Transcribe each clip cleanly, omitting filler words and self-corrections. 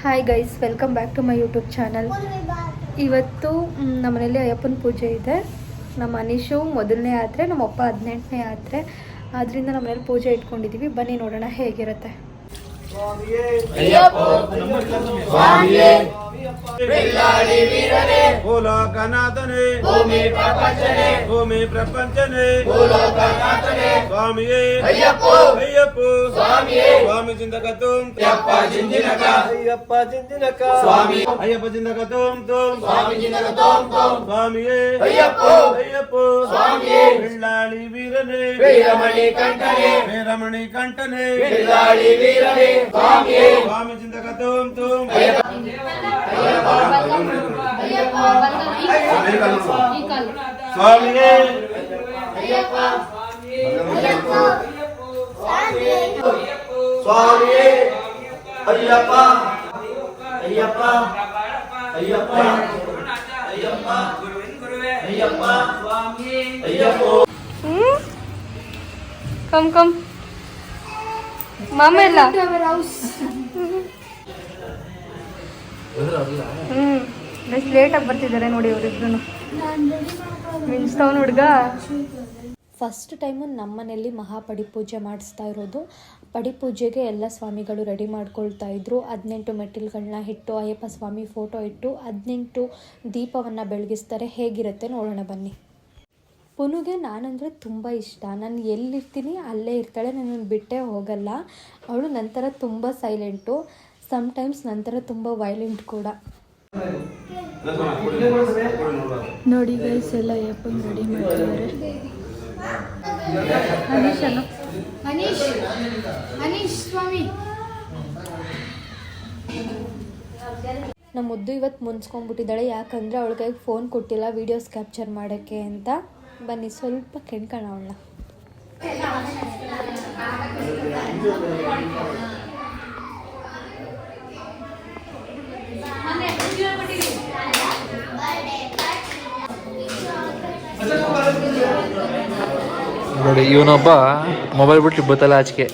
Hi guys, welcome back to my YouTube channel. ಇವತ್ತು ನಮ್ಮ ಮನೇಲಿ ಅಯ್ಯಪ್ಪನ ಪೂಜೆ ಇದೆ. ನಮ್ಮ ಅನೀಶು ಮೊದಲನೇ ಯಾತ್ರೆ, ನಮ್ಮಪ್ಪ 18ನೇ ಯಾತ್ರೆ. ಆದ್ದರಿಂದ ನಮ್ಮ ಮನೇಲಿ ಪೂಜೆ ಇಟ್ಕೊಂಡಿದ್ದೀವಿ. ಬನ್ನಿ ನೋಡೋಣ ಹೇಗಿರುತ್ತೆ. ಭೂಲೋಕನಾಥನೇ ಭೂಮಿ ಪ್ರಪಂಚನೇ ಸ್ವಾಮಿಯೇ ಅಯ್ಯಪ್ಪೋ ಸ್ವಾಮಿ ಜಿಂದಗತುಂ ಅಯ್ಯಪ್ಪ ಜಿಂದಿನಕ ಸ್ವಾಮಿ ಅಯ್ಯಪ್ಪ ಜಿಂದಗತುಂ ಸ್ವಾಮಿ ಜಿಂದಗತುಂ ಸ್ವಾಮಿಯೇ ಅಯ್ಯಪ್ಪೋ ಸ್ವಾಮಿಯೇ ಬೆಳ್ಳಾಳಿ ವೀರನೇ ವೀರಮಣಿ ಕಂಠನೇ ಬೆಳ್ಳಾಳಿ ವೀರನೇ ಸ್ವಾಮಿಯೇ ಸ್ವಾಮಿ ಜಿಂದಗತುಂ ಸ್ವಾಮಿಯೇ ಸ್ವಾಮಿಯೇ ಅಯ್ಯಪ್ಪ ಅಯ್ಯಪ್ಪ ಅಯ್ಯಪ್ಪ ಅಯ್ಯಪ್ಪ ಅಯ್ಯಪ್ಪ ಸ್ವಾಮಿಯೇ ಅಯ್ಯಪ್ಪ. ಕಮ್ ಮಾಮ ಇಲ್ಲ. ಎಷ್ಟು ಲೇಟಾಗಿ ಬರ್ತಿದ್ದಾರೆ ನೋಡಿ ಅವರಿಬ್ರು. ಮಿಂಚ್ತವನು ಹುಡುಗ. ಫಸ್ಟ್ ಟೈಮು ನಮ್ಮ ಮನೆಯಲ್ಲಿ ಮಹಾಪಡಿಪೂಜೆ ಮಾಡಿಸ್ತಾ ಇರೋದು. ಪಡಿಪೂಜೆಗೆ ಎಲ್ಲ ಸ್ವಾಮಿಗಳು ರೆಡಿ ಮಾಡ್ಕೊಳ್ತಾ ಇದ್ರು. 18 ಮೆಟ್ಟಿಲುಗಳನ್ನ ಇಟ್ಟು ಅಯ್ಯಪ್ಪ ಸ್ವಾಮಿ ಫೋಟೋ ಇಟ್ಟು 18 ದೀಪವನ್ನು ಬೆಳಗಿಸ್ತಾರೆ. ಹೇಗಿರುತ್ತೆ ನೋಡೋಣ ಬನ್ನಿ. ಪುನುಗೆ ನಾನಂದರೆ ತುಂಬ ಇಷ್ಟ. ನಾನು ಎಲ್ಲಿರ್ತೀನಿ ಅಲ್ಲೇ ಇರ್ತಾಳೆ, ನನ್ನನ್ನು ಬಿಟ್ಟೇ ಹೋಗಲ್ಲ. ಅವಳು ನಂತರ ತುಂಬ ಸೈಲೆಂಟು, ಸಮ್ಟೈಮ್ಸ್ ನಂತರ ತುಂಬ ವೈಲೆಂಟ್ ಕೂಡ. ನೋಡಿ ಗೈಸ್, ಎಲ್ಲ ಅಯ್ಯಪ್ಪನ ರೆಡಿ ಮಾಡ್ತಿದ್ದಾರೆ. ನಮ್ಮ ಮುದ್ದು ಇವತ್ತು ಮುನ್ಸ್ಕೊಂಡ್ಬಿಟ್ಟಿದ್ದಾಳೆ. ಯಾಕಂದರೆ ಅವಳ ಕೈಗೆ ಫೋನ್ ಕೊಟ್ಟಿಲ್ಲ ವೀಡಿಯೋಸ್ ಕ್ಯಾಪ್ಚರ್ ಮಾಡೋಕ್ಕೆ ಅಂತ. ಬನ್ನಿ ಸ್ವಲ್ಪ ಕೆಣ್ಕೋಣ ಅವಳನ್ನ. ನೋಡಿ, ಇವನೊಬ್ಬ ಮೊಬೈಲ್ ಬಿಟ್ಟು ಬತ್ತಲ್ಲ ಆಚೆಗೆ.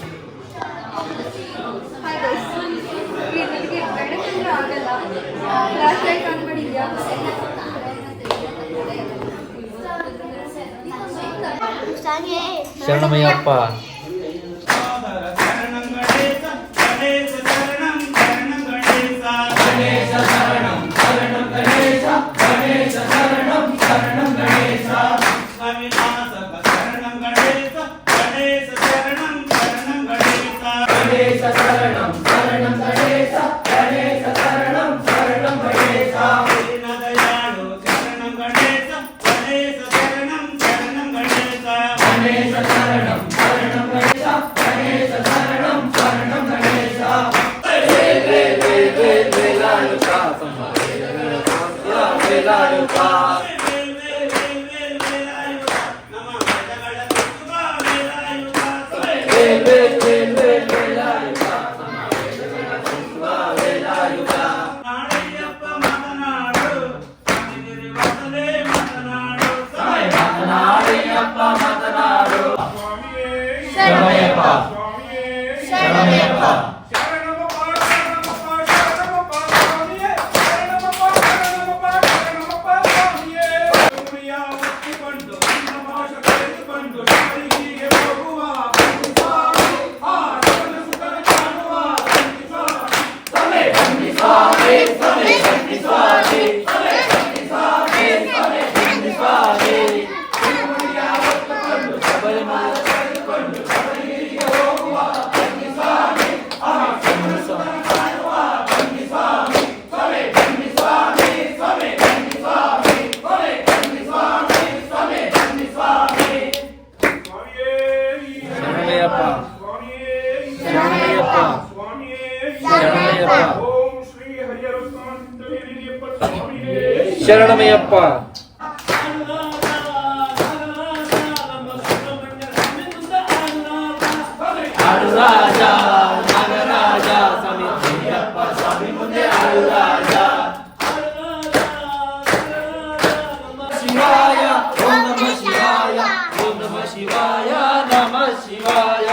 ಶರಣಮಯ್ಯಪ್ಪ. ಶರಣಮಯ್ಯಪ್ಪ. ಶಿವಾಯ ನಮಃ ಶಿವಾಯ.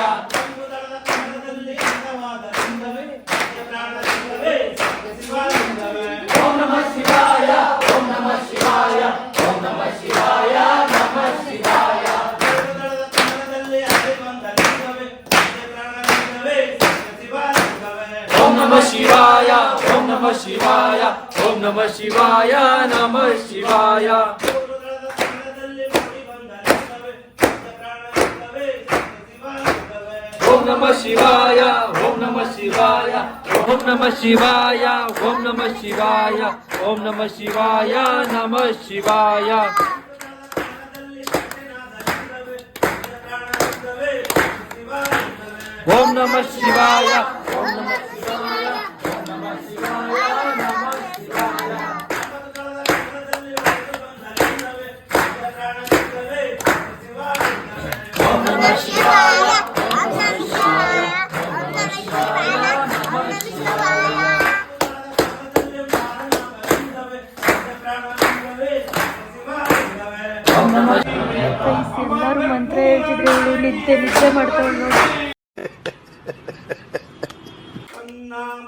ಎಲ್ಲರೂ ಮಂತ್ರ ಹೇಳ್ತಿದ್ರು, ಇವಳು ನಿದ್ದೆ ಮಾಡ್ತಾಳೆ ನೋಡಿ.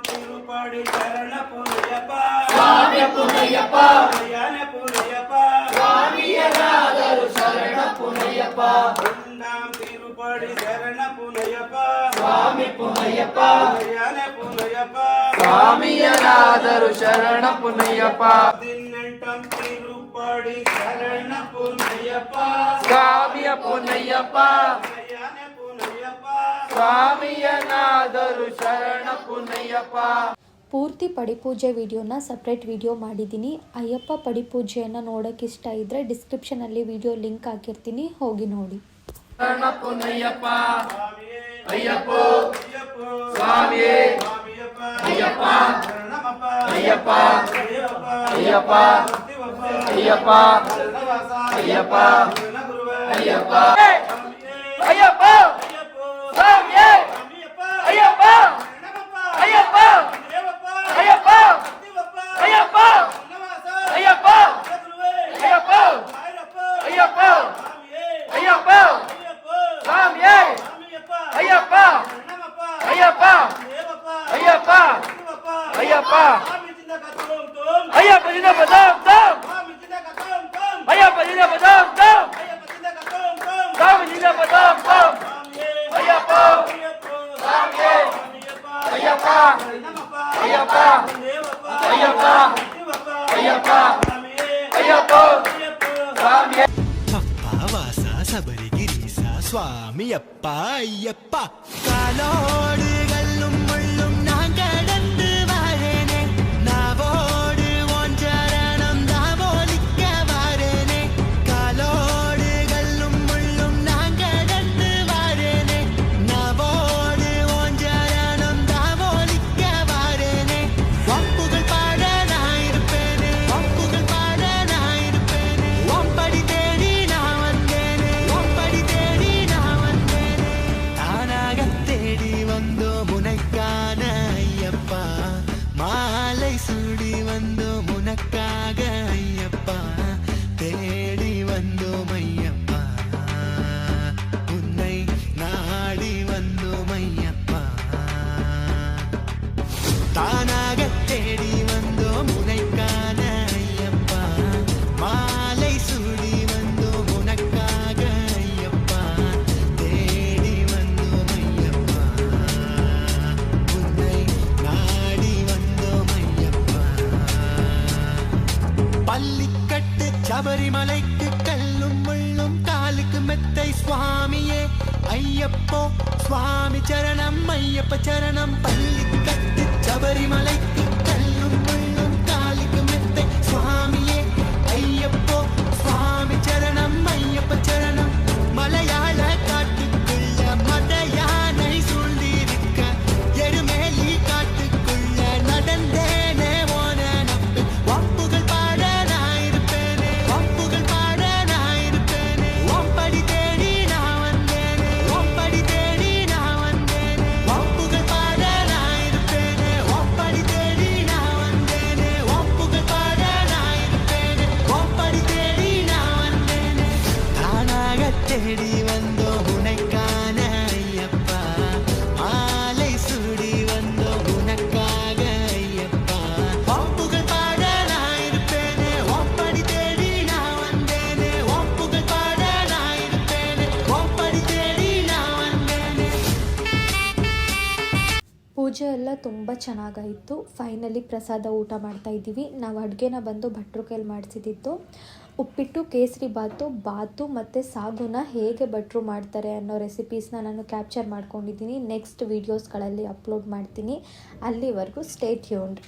ತಿರುಪಡಿ ಶರಣ ಪುನಯಪ್ಪ ಸ್ವಾಮಿ ಪುನಯಪ್ಪ ಪುನಯಪ್ಪ ಸ್ವಾಮಿಯನಾದರು ಶರಣ ಪುನಯಪ್ಪ ತಿರುಪಡಿ ಶರಣ ಪುನಯಪ್ಪ ಸ್ವಾಮಿ ಪುನಯಪ್ಪ ಪುನಯಪ್ಪ ಸ್ವಾಮಿಯನಾದರು ಶರಣ ಪುನಯಪ್ಪ 18 ತಿರುಪಡಿ ಶರಣ ಪುನಯಪ್ಪ ಸ್ವಾಮಿಯ ಪುನಯಪ್ಪ ಸ್ವಾಮಿಯನಾದರು ಶರಣ ಪುನಯಪ್ಪ. ಪೂರ್ತಿ ಪಡಿಪೂಜೆ ವಿಡಿಯೋನ ಸಪ್ರೇಟ್ ವಿಡಿಯೋ ಮಾಡಿದ್ದೀನಿ. ಅಯ್ಯಪ್ಪ ಪಡಿಪೂಜೆಯನ್ನು ನೋಡೋಕೆ ಇಷ್ಟ ಇದ್ದರೆ ಡಿಸ್ಕ್ರಿಪ್ಷನಲ್ಲಿ ವಿಡಿಯೋ ಲಿಂಕ್ ಹಾಕಿರ್ತೀನಿ, ಹೋಗಿ ನೋಡಿ. ಶರಣ ಪುನಯಪ್ಪ ಅಯ್ಯಪ್ಪ ಸ್ವಾಮಿಯೇ ಅಯ್ಯಪ್ಪ ಅಯ್ಯಪ್ಪ ಅಯ್ಯಪ್ಪ ಅಯ್ಯಪ್ಪ ಅಯ್ಯಪ್ಪ ಅಯ್ಯಪ್ಪ ಅಯ್ಯಪ್ಪ ಸ್ವಾಮಿಯೇ ಅಯ್ಯಪ್ಪ ಅಯ್ಯಪ್ಪ ಅಯ್ಯಪ್ಪ ಅಯ್ಯಪ್ಪ ಅಯ್ಯಪ್ಪ ಅಯ್ಯಪ್ಪ ಅಯ್ಯಪ್ಪ ಅಯ್ಯಪ್ಪ ಸ್ವಾಮಿಯೇ ಅಯ್ಯಪ್ಪ ಅಯ್ಯಪ್ಪ ಅಯ್ಯಪ್ಪ ಅಯ್ಯಪ್ಪ ಅಯ್ಯಪ್ಪ ಜಿಂದ ಬದಾಮ್ ತಮ್ ಅಯ್ಯಪ್ಪ ಜಿಂದ ಬದಾಮ್ ತಮ್ ಸ್ವಾಮಿ ಜಿಂದ ಬದಾಮ್ ತಮ್ ಅಯ್ಯಪ್ಪ ಸ್ವಾಮಿಯೇ ಅಯ್ಯಪ್ಪ ಅಯ್ಯಪ್ಪ ಅಯ್ಯಪ್ಪ ಅಯ್ಯಪ್ಪ ಅಯ್ಯಪ್ಪ ಸ್ವಾಮಿಯೇ ವಾಸ சபரிகிரீச சுவாமியப்பா ஐயப்பா காலோடு கல்லும் முள்ளும் நான் கடந்து வரேனே நாவோடு உன் சரணம் தாவோலிக்க வரேனே காலோடு கல்லும் முள்ளும் நான் கடந்து வரேனே நாவோடு உன் சரணம் தாவோலிக்க வரேனே வம்புகள் பாட நான் இருப்பேனே வம்புகள் பாட நான் இருப்பேனே வம்படி தேடி நான் வந்தேனே வம்படி தேடி நான் வந்தேனே தானாக தேடி வந்தோ முனைக்கான ஐயப்பா மாலை சூடி வந்தோ முனக்காக ஐயப்பா தேடி வந்தோம் ஐயப்பா உன்னை நாடி வந்தோம் ஐயப்பா தானாக தேடி வந்தோம் உனைக்கான ஐயப்பா மாலை சூடி வந்தோம் உனக்காக ஐயப்பா தேடி வந்தோம் ஐயப்பா உன்னை நாடி வந்தோம் ஐயப்பா பள்ளிக்கட்டு சபரிமலைக்கு கல்லும் முள்ளும் காலுக்கு மெத்தை சுவாமியே ஐயப்போ சுவாமி சரணம் ஐயப்ப சரணம் பள்ளிக்கட்டு சபரிமலைக்கு கல்லும் முள்ளும் காலுக்கு மெத்தை சுவாமியே ஐயப்போ சுவாமி சரணம் ஐயப்ப சரணம் மலையாள காட்டுக்குள்ள மத யானை சூழ்ந்திருக்க எருமேலி காட்டுக்குள்ள நடந்தேனே ஓன நம்பு வம்புகள் பாட நான் இருப்பேனே வம்புகள் பாட நான் இருப்பேனே வம்படி தேடி நான் வந்தேனே வம்படி தேடி நான் வந்தேனே வம்புகள் பாட நான் இருப்பேனே ಪೂಜೆ ಎಲ್ಲ ತುಂಬ ಚೆನ್ನಾಗಾಯಿತು. ಫೈನಲಿ ಪ್ರಸಾದ ಊಟ ಮಾಡ್ತಾ ಇದ್ದೀವಿ. ನಾವು ಅಡುಗೆನ ಬಂದು ಭಟ್ರು ಕೈಲಿ ಮಾಡಿಸಿದ್ದು. ಉಪ್ಪಿಟ್ಟು, ಕೇಸರಿ ಬಾತು ಮತ್ತು ಸಾಗುನ ಹೇಗೆ ಭಟ್ರು ಮಾಡ್ತಾರೆ ಅನ್ನೋ ರೆಸಿಪೀಸ್ನ ನಾನು ಕ್ಯಾಪ್ಚರ್ ಮಾಡ್ಕೊಂಡಿದ್ದೀನಿ. ನೆಕ್ಸ್ಟ್ ವೀಡಿಯೋಸ್ಗಳಲ್ಲಿ ಅಪ್ಲೋಡ್ ಮಾಡ್ತೀನಿ. ಅಲ್ಲಿವರೆಗೂ ಸ್ಟೇ ಟ್ಯೂನ್ಡ್.